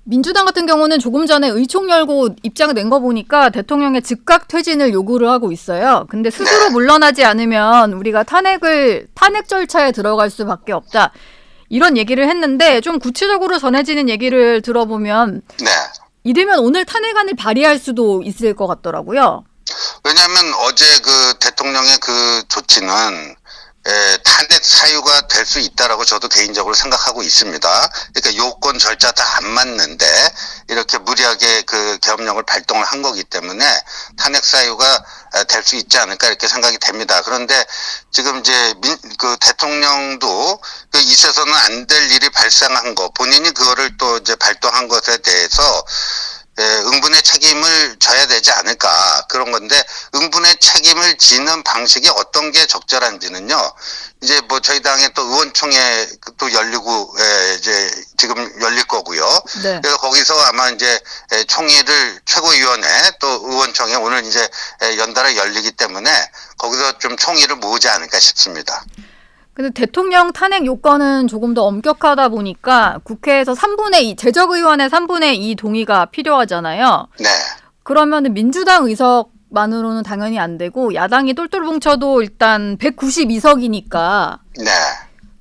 민주당 같은 경우는 조금 전에 의총 열고 입장을 낸 거 보니까 대통령의 즉각 퇴진을 요구를 하고 있어요. 근데 스스로 네. 물러나지 않으면 우리가 탄핵 절차에 들어갈 수밖에 없다. 이런 얘기를 했는데 좀 구체적으로 전해지는 얘기를 들어보면 네. 이르면 오늘 탄핵안을 발의할 수도 있을 것 같더라고요. 왜냐하면 어제 그 대통령의 그 조치는 탄핵 사유가 될 수 있다라고 저도 개인적으로 생각하고 있습니다. 그러니까 요건 절차 다 안 맞는데 이렇게 무리하게 그 계엄령을 발동을 한 거기 때문에 탄핵 사유가 될 수 있지 않을까 이렇게 생각이 됩니다. 그런데 지금 이제 그 대통령도 그 있어서는 안 될 일이 발생한 거 본인이 그거를 또 이제 발동한 것에 대해서 응분의 책임을 져야 되지 않을까 그런 건데 응분의 책임을 지는 방식이 어떤 게 적절한지는요. 이제 뭐 저희 당의 또 의원총회 또 열리고 이제 지금 열릴 거고요. 네. 그래서 거기서 아마 이제 총회를 최고위원회 또 의원총회 오늘 이제 연달아 열리기 때문에 거기서 좀 총의를 모으지 않을까 싶습니다. 근데 대통령 탄핵 요건은 조금 더 엄격하다 보니까 국회에서 3분의 2, 재적의원의 3분의 2 동의가 필요하잖아요. 네. 그러면은 민주당 의석만으로는 당연히 안 되고 야당이 똘똘 뭉쳐도 일단 192석이니까 네.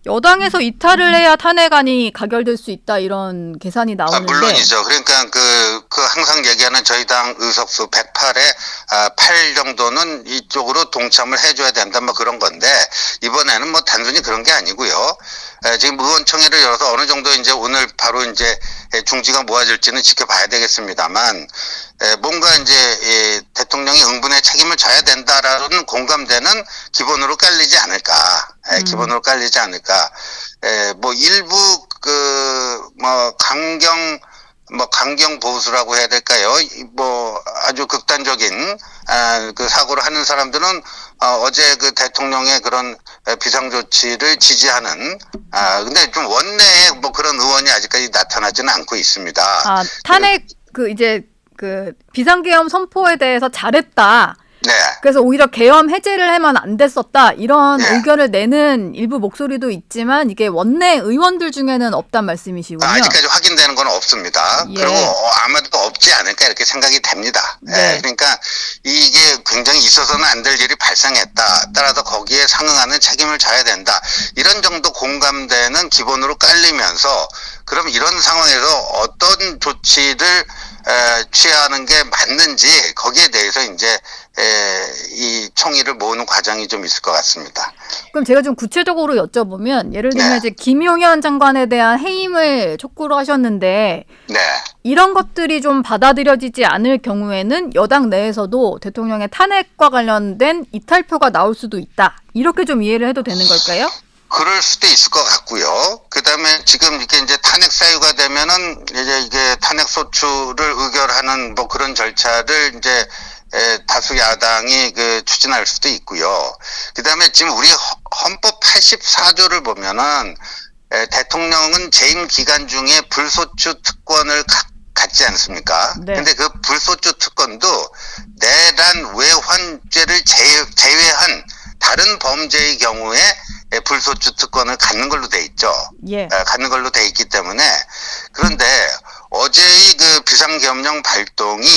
여당에서 이탈을 해야 탄핵안이 가결될 수 있다 이런 계산이 나오는데 물론이죠. 그러니까 그 항상 얘기하는 저희 당 의석수 108에 8 정도는 이쪽으로 동참을 해줘야 된다 뭐 그런 건데 이번에는 뭐 단순히 그런 게 아니고요. 지금 의원총회를 열어서 어느 정도 이제 오늘 바로 이제 중지가 모아질지는 지켜봐야 되겠습니다만 뭔가 이제 대통령이 응분의 책임을 져야 된다라는 공감대는 기본으로 깔리지 않을까. 기본으로 깔리지 않을까. 뭐 일부 강경 보수라고 해야 될까요? 뭐 아주 극단적인 그 사고를 하는 사람들은 어제 그 대통령의 그런 비상 조치를 지지하는 근데 좀 원내에 뭐 그런 의원이 아직까지 나타나지는 않고 있습니다. 탄핵 그 비상계엄 선포에 대해서 잘했다. 네. 그래서 오히려 계엄 해제를 하면 안 됐었다. 이런 네. 의견을 내는 일부 목소리도 있지만 이게 원내 의원들 중에는 없단 말씀이시군요. 아직까지 확인되는 건 없습니다. 예. 그리고 아마도 없지 않을까 이렇게 생각이 됩니다. 네. 그러니까 이게 굉장히 있어서는 안 될 일이 발생했다. 따라서 거기에 상응하는 책임을 져야 된다. 이런 정도 공감대는 기본으로 깔리면서 그럼 이런 상황에서 어떤 조치를 취하는 게 맞는지 거기에 대해서 이제 이 총의를 모으는 과정이 좀 있을 것 같습니다. 그럼 제가 좀 구체적으로 여쭤보면 예를 들면 네. 이제 김용현 장관에 대한 해임을 촉구를 하셨는데 네. 이런 것들이 좀 받아들여지지 않을 경우에는 여당 내에서도 대통령의 탄핵과 관련된 이탈표가 나올 수도 있다. 이렇게 좀 이해를 해도 되는 걸까요? 그럴 수도 있을 것 같고요. 그다음에 지금 이렇게 이제 탄핵 사유가 되면은 이제 이게 탄핵 소추를 의결하는 뭐 그런 절차를 이제 다수 야당이 추진할 수도 있고요. 그다음에 지금 우리 헌법 84조를 보면은 대통령은 재임 기간 중에 불소추 특권을 갖지 않습니까? 네. 근데 그 불소추 특권도 내란 외환죄를 제외한 다른 범죄의 경우에 불소추 특권을 갖는 걸로 돼 있죠. 예. 갖는 걸로 돼 있기 때문에 그런데 어제의 그 비상계엄령 발동이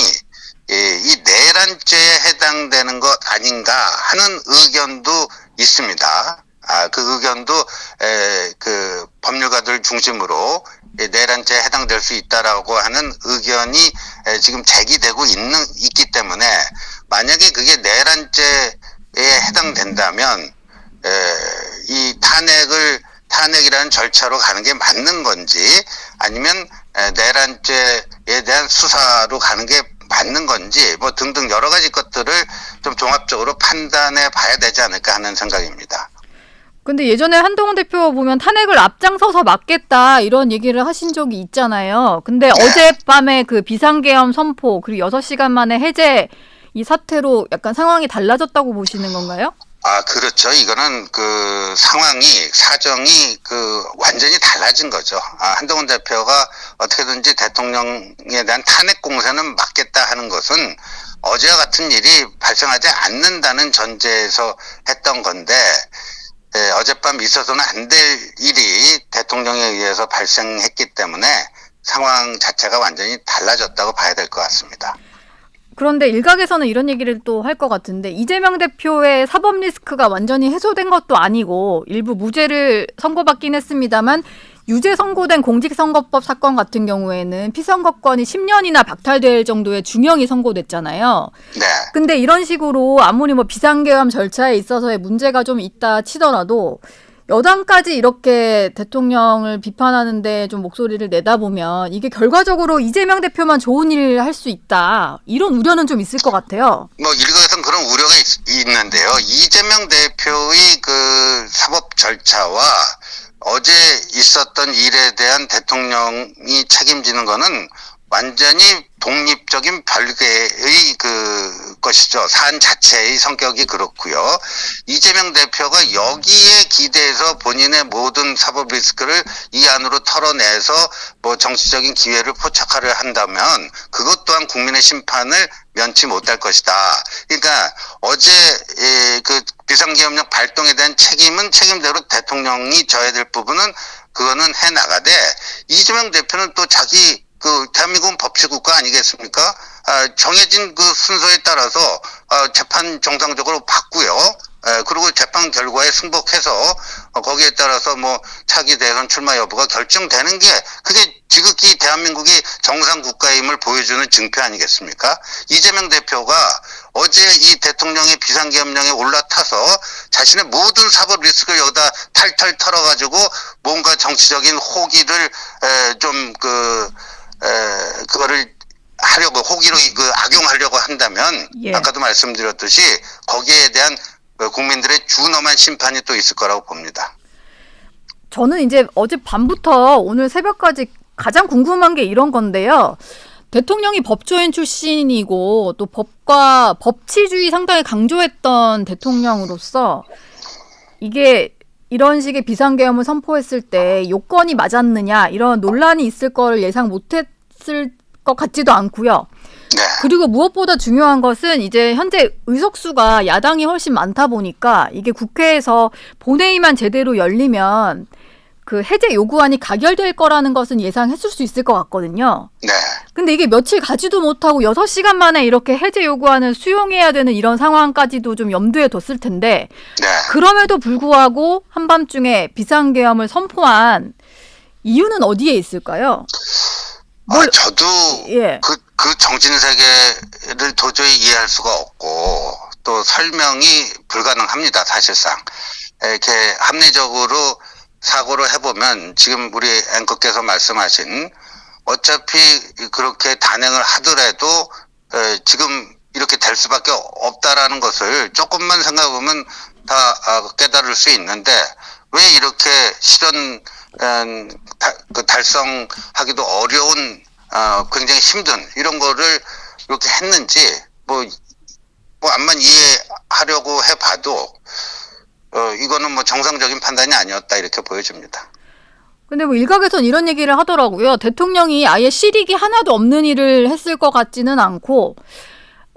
이 내란죄에 해당되는 것 아닌가 하는 의견도 있습니다. 그 의견도 그 법률가들 중심으로 내란죄에 해당될 수 있다라고 하는 의견이 지금 제기되고 있기 때문에 만약에 그게 내란죄에 해당된다면 이 탄핵이라는 절차로 가는 게 맞는 건지 아니면 내란죄에 대한 수사로 가는 게 맞는 건지 뭐 등등 여러 가지 것들을 좀 종합적으로 판단해 봐야 되지 않을까 하는 생각입니다. 근데 예전에 한동훈 대표 보면 탄핵을 앞장서서 막겠다 이런 얘기를 하신 적이 있잖아요. 근데 네. 어젯밤에 그 비상계엄 선포 그리고 6시간 만에 해제 이 사태로 약간 상황이 달라졌다고 보시는 건가요? 그렇죠. 이거는 사정이 완전히 달라진 거죠. 한동훈 대표가 어떻게든지 대통령에 대한 탄핵 공세는 막겠다 하는 것은 어제와 같은 일이 발생하지 않는다는 전제에서 했던 건데, 어젯밤 있어서는 안 될 일이 대통령에 의해서 발생했기 때문에 상황 자체가 완전히 달라졌다고 봐야 될 것 같습니다. 그런데 일각에서는 이런 얘기를 또 할 것 같은데 이재명 대표의 사법 리스크가 완전히 해소된 것도 아니고 일부 무죄를 선고받긴 했습니다만 유죄 선고된 공직선거법 사건 같은 경우에는 피선거권이 10년이나 박탈될 정도의 중형이 선고됐잖아요. 네. 근데 이런 식으로 아무리 뭐 비상계엄 절차에 있어서의 문제가 좀 있다 치더라도 여당까지 이렇게 대통령을 비판하는데 좀 목소리를 내다 보면 이게 결과적으로 이재명 대표만 좋은 일을 할 수 있다. 이런 우려는 좀 있을 것 같아요. 뭐 일각에서는 그런 우려가 있는데요. 이재명 대표의 그 사법 절차와 어제 있었던 일에 대한 대통령이 책임지는 거는 완전히 독립적인 별개의 그 것이죠. 사안 자체의 성격이 그렇고요. 이재명 대표가 여기에 기대해서 본인의 모든 사법 리스크를 이 안으로 털어내서 뭐 정치적인 기회를 포착하려 한다면 그것 또한 국민의 심판을 면치 못할 것이다. 그러니까 어제 그 비상계엄령 발동에 대한 책임은 책임대로 대통령이 져야 될 부분은 그거는 해 나가되 이재명 대표는 또 자기 그 대한민국은 법치국가 아니겠습니까? 정해진 그 순서에 따라서 재판 정상적으로 받고요. 그리고 재판 결과에 승복해서 거기에 따라서 뭐 차기 대선 출마 여부가 결정되는 게 그게 지극히 대한민국이 정상 국가임을 보여주는 증표 아니겠습니까? 이재명 대표가 어제 이 대통령의 비상계엄령에 올라타서 자신의 모든 사법 리스크를 여기다 탈탈 털어가지고 뭔가 정치적인 호기를 그거를 하려고 호기로 그 악용하려고 한다면 예. 아까도 말씀드렸듯이 거기에 대한 국민들의 준엄한 심판이 또 있을 거라고 봅니다. 저는 이제 어제 밤부터 오늘 새벽까지 가장 궁금한 게 이런 건데요. 대통령이 법조인 출신이고 또 법과 법치주의 상당히 강조했던 대통령으로서 이게 이런 식의 비상계엄을 선포했을 때 요건이 맞았느냐 이런 논란이 있을 거를 예상 못했을 것 같지도 않고요. 네. 그리고 무엇보다 중요한 것은 이제 현재 의석수가 야당이 훨씬 많다 보니까 이게 국회에서 본회의만 제대로 열리면 그 해제 요구안이 가결될 거라는 것은 예상했을 수 있을 것 같거든요. 네. 근데 이게 며칠 가지도 못하고 6시간 만에 이렇게 해제 요구안을 수용해야 되는 이런 상황까지도 좀 염두에 뒀을 텐데 네. 그럼에도 불구하고 한밤중에 비상계엄을 선포한 이유는 어디에 있을까요? 저도 예. 그 정신세계를 도저히 이해할 수가 없고 또 설명이 불가능합니다. 사실상 이렇게 합리적으로 사고를 해보면 지금 우리 앵커께서 말씀하신 어차피 그렇게 단행을 하더라도 지금 이렇게 될 수밖에 없다라는 것을 조금만 생각해보면 다 깨달을 수 있는데 왜 이렇게 실현 달성하기도 어려운 굉장히 힘든 이런 거를 이렇게 했는지 뭐 암만 이해하려고 해봐도 이거는 뭐 정상적인 판단이 아니었다 이렇게 보여집니다. 근데 뭐 일각에선 이런 얘기를 하더라고요. 대통령이 아예 실익이 하나도 없는 일을 했을 것 같지는 않고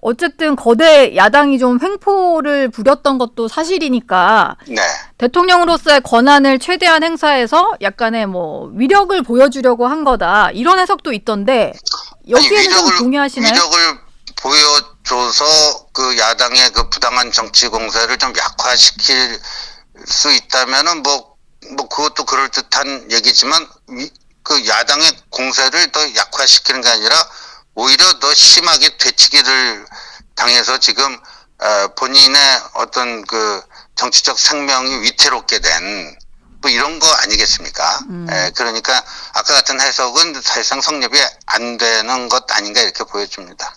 어쨌든 거대 야당이 좀 횡포를 부렸던 것도 사실이니까 네. 대통령으로서의 권한을 최대한 행사해서 약간의 뭐 위력을 보여주려고 한 거다. 이런 해석도 있던데 여기에는 좀 동의하시나요? 위력을 보여줘서 그 야당의 그 부당한 정치 공세를 좀 약화시킬 수 있다면은 뭐 그것도 그럴듯한 얘기지만 그 야당의 공세를 더 약화시키는 게 아니라 오히려 더 심하게 되치기를 당해서 지금 본인의 어떤 그 정치적 생명이 위태롭게 된 뭐 이런 거 아니겠습니까? 그러니까 아까 같은 해석은 사실상 성립이 안 되는 것 아닌가 이렇게 보여집니다.